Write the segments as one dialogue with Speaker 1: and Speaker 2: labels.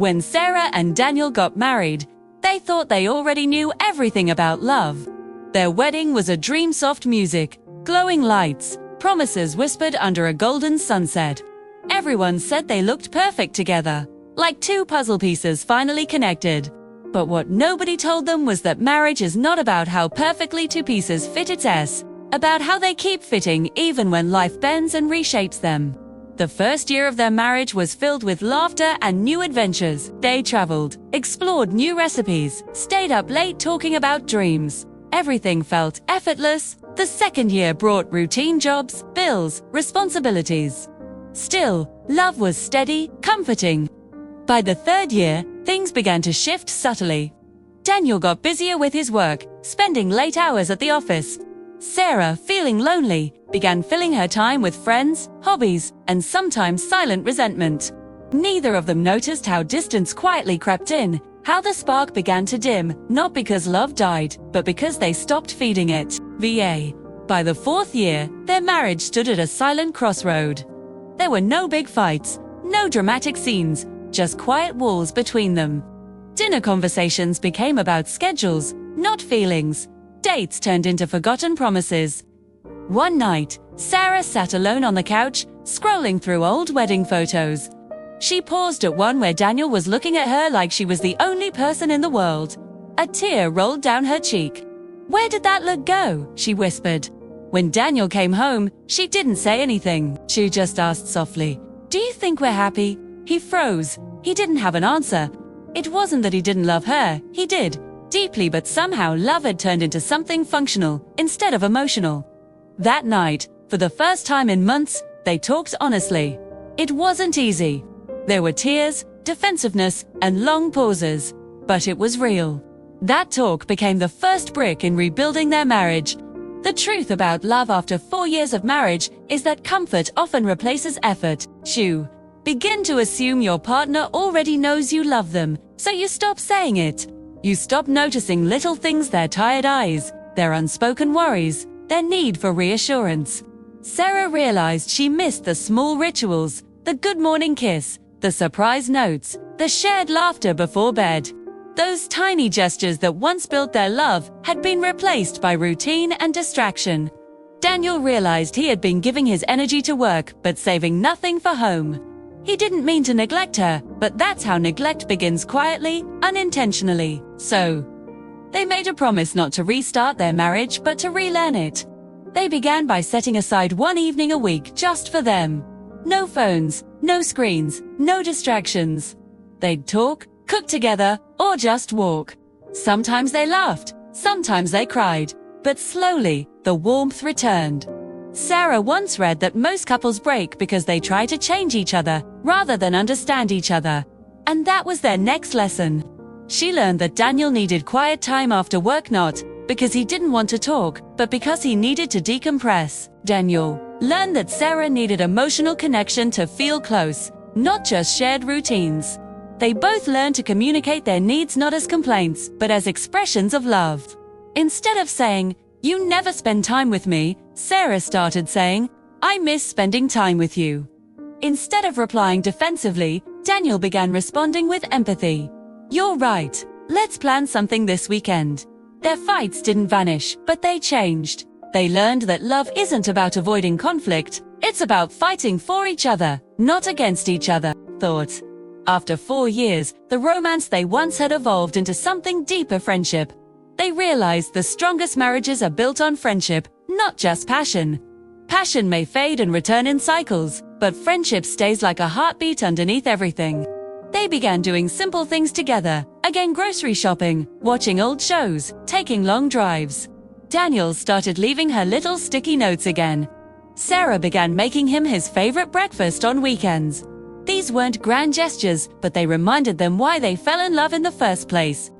Speaker 1: When Sarah and Daniel got married, they thought they already knew everything about love. Their wedding was a dream, soft music, glowing lights, promises whispered under a golden sunset. Everyone said they looked perfect together, like two puzzle pieces finally connected. But what nobody told them was that marriage is not about how perfectly two pieces fit, it's about how they keep fitting even when life bends and reshapes them. The first year of their marriage was filled with laughter and new adventures. They traveled, explored new recipes, stayed up late talking about dreams. Everything felt effortless. The second year brought routine jobs, bills, responsibilities. Still, love was steady, comforting. By the third year, things began to shift subtly. Daniel got busier with his work, spending late hours at the office. Sarah, feeling lonely, began filling her time with friends, hobbies, and sometimes silent resentment. Neither of them noticed how distance quietly crept in, how the spark began to dim, not because love died, but because they stopped feeding it. By the fourth year, their marriage stood at a silent crossroad. There were no big fights, no dramatic scenes, just quiet walls between them. Dinner conversations became about schedules, not feelings. Dates turned into forgotten promises. One night, Sarah sat alone on the couch, scrolling through old wedding photos. She paused at one where Daniel was looking at her like she was the only person in the world. A tear rolled down her cheek. "Where did that look go?" she whispered. When Daniel came home, she didn't say anything. She just asked softly, "Do you think we're happy?" He froze. He didn't have an answer. It wasn't that he didn't love her, he did, deeply, but somehow love had turned into something functional, instead of emotional. That night, for the first time in months, they talked honestly. It wasn't easy. There were tears, defensiveness, and long pauses. But it was real. That talk became the first brick in rebuilding their marriage. The truth about love after 4 years of marriage is that comfort often replaces effort. You begin to assume your partner already knows you love them, so you stop saying it. You stop noticing little things, their tired eyes, their unspoken worries, their need for reassurance. Sarah realized she missed the small rituals, the good morning kiss, the surprise notes, the shared laughter before bed. Those tiny gestures that once built their love had been replaced by routine and distraction. Daniel realized he had been giving his energy to work, but saving nothing for home. He didn't mean to neglect her, but that's how neglect begins, quietly, unintentionally. So, they made a promise not to restart their marriage, but to relearn it. They began by setting aside one evening a week just for them. No phones, no screens, no distractions. They'd talk, cook together, or just walk. Sometimes they laughed, sometimes they cried, but slowly, the warmth returned. Sarah once read that most couples break because they try to change each other, rather than understand each other. And that was their next lesson. She learned that Daniel needed quiet time after work, not because he didn't want to talk, but because he needed to decompress. Daniel learned that Sarah needed emotional connection to feel close, not just shared routines. They both learned to communicate their needs not as complaints, but as expressions of love. Instead of saying, "You never spend time with me," Sarah started saying, "I miss spending time with you." Instead of replying defensively, Daniel began responding with empathy. "You're right. Let's plan something this weekend." Their fights didn't vanish, but they changed. They learned that love isn't about avoiding conflict, it's about fighting for each other, not against each other. Thought. After 4 years, the romance they once had evolved into something deeper, friendship. They realized the strongest marriages are built on friendship, not just passion. Passion may fade and return in cycles, but friendship stays like a heartbeat underneath everything. They began doing simple things together, again grocery shopping, watching old shows, taking long drives. Daniel started leaving her little sticky notes again. Sarah began making him his favorite breakfast on weekends. These weren't grand gestures, but they reminded them why they fell in love in the first place.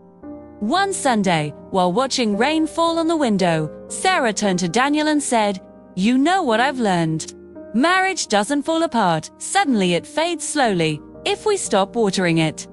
Speaker 1: One Sunday, while watching rain fall on the window, Sarah turned to Daniel and said, "You know what I've learned. Marriage doesn't fall apart, suddenly it fades slowly, if we stop watering it."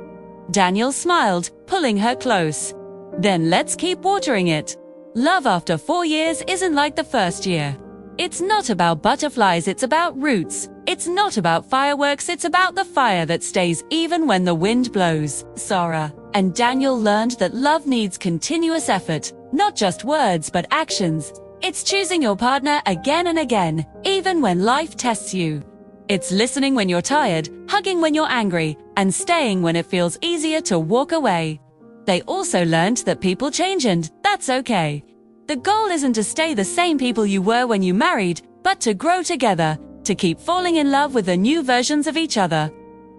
Speaker 1: Daniel smiled, pulling her close. "Then let's keep watering it." Love after 4 years isn't like the first year. It's not about butterflies, it's about roots. It's not about fireworks, it's about the fire that stays even when the wind blows. Sarah and Daniel learned that love needs continuous effort, not just words but actions. It's choosing your partner again and again, even when life tests you. It's listening when you're tired, hugging when you're angry, and staying when it feels easier to walk away. They also learned that people change and that's okay. The goal isn't to stay the same people you were when you married, but to grow together, to keep falling in love with the new versions of each other.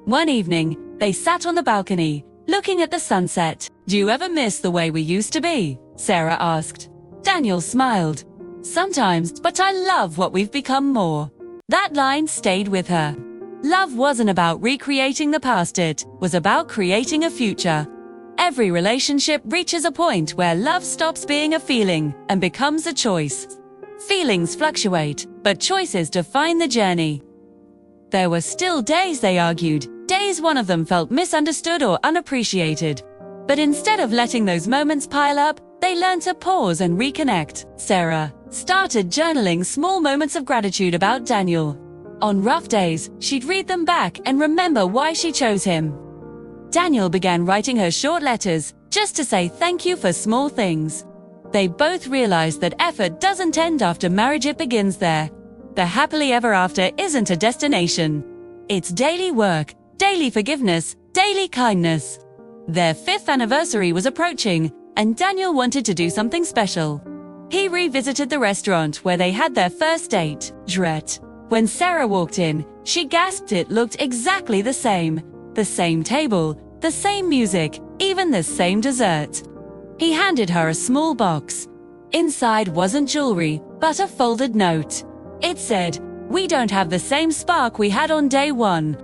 Speaker 1: One evening, they sat on the balcony, looking at the sunset. "Do you ever miss the way we used to be?" Sarah asked. Daniel smiled. "Sometimes, but I love what we've become more." That line stayed with her. Love wasn't about recreating the past, it was about creating a future. Every relationship reaches a point where love stops being a feeling and becomes a choice. Feelings fluctuate, but choices define the journey. There were still days they argued, days one of them felt misunderstood or unappreciated. But instead of letting those moments pile up, they learned to pause and reconnect. Sarah started journaling small moments of gratitude about Daniel. On rough days, she'd read them back and remember why she chose him. Daniel began writing her short letters, just to say thank you for small things. They both realized that effort doesn't end after marriage, it begins there. The happily ever after isn't a destination. It's daily work, daily forgiveness, daily kindness. Their 5th anniversary was approaching, and Daniel wanted to do something special. He revisited the restaurant where they had their first date, Dret. When Sarah walked in, she gasped. It looked exactly the same. The same table, the same music, even the same dessert. He handed her a small box. Inside wasn't jewelry, but a folded note. It said, "We don't have the same spark we had on day one.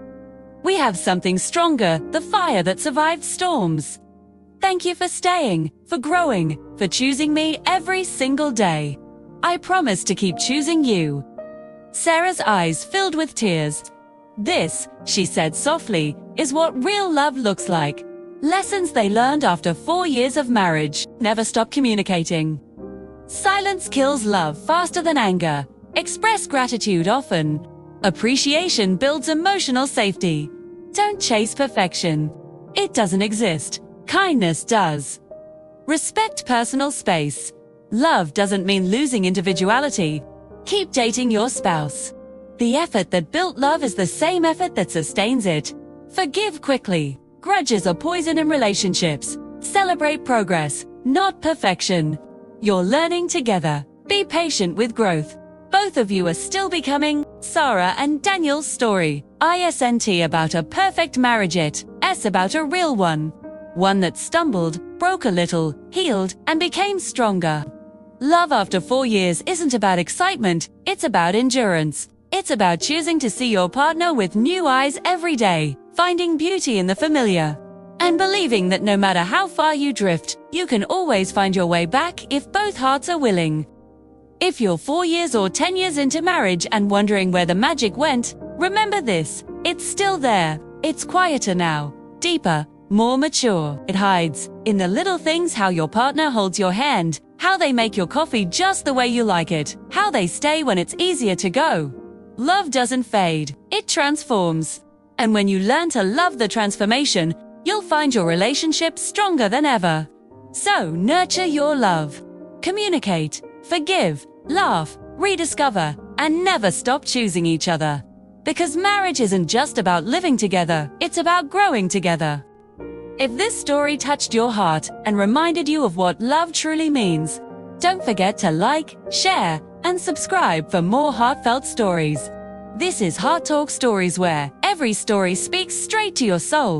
Speaker 1: We have something stronger, the fire that survived storms. Thank you for staying, for growing, for choosing me every single day. I promise to keep choosing you." Sarah's eyes filled with tears. "This," she said softly, "is what real love looks like." Lessons they learned after 4 years of marriage. Never stop communicating. Silence kills love faster than anger. Express gratitude often. Appreciation builds emotional safety. Don't chase perfection. It doesn't exist. Kindness does. Respect personal space. Love doesn't mean losing individuality. Keep dating your spouse. The effort that built love is the same effort that sustains it. Forgive quickly. Grudges are poison in relationships. Celebrate progress, not perfection. You're learning together. Be patient with growth. Both of you are still becoming. Sarah and Daniel's story. ISNT about a perfect marriage, it S about a real one. One that stumbled, broke a little, healed, and became stronger. Love after 4 years isn't about excitement, it's about endurance. It's about choosing to see your partner with new eyes every day, finding beauty in the familiar, and believing that no matter how far you drift, you can always find your way back if both hearts are willing. If you're 4 years or 10 years into marriage and wondering where the magic went, remember this: it's still there. It's quieter now, deeper, more mature. It hides in the little things: how your partner holds your hand, how they make your coffee just the way you like it, how they stay when it's easier to go. Love doesn't fade, it transforms. And when you learn to love the transformation, you'll find your relationship stronger than ever. So nurture your love. Communicate, forgive, laugh, rediscover, and never stop choosing each other. Because marriage isn't just about living together, it's about growing together. If this story touched your heart and reminded you of what love truly means, don't forget to like, share, and subscribe for more heartfelt stories. This is Heart Talk Stories, where every story speaks straight to your soul.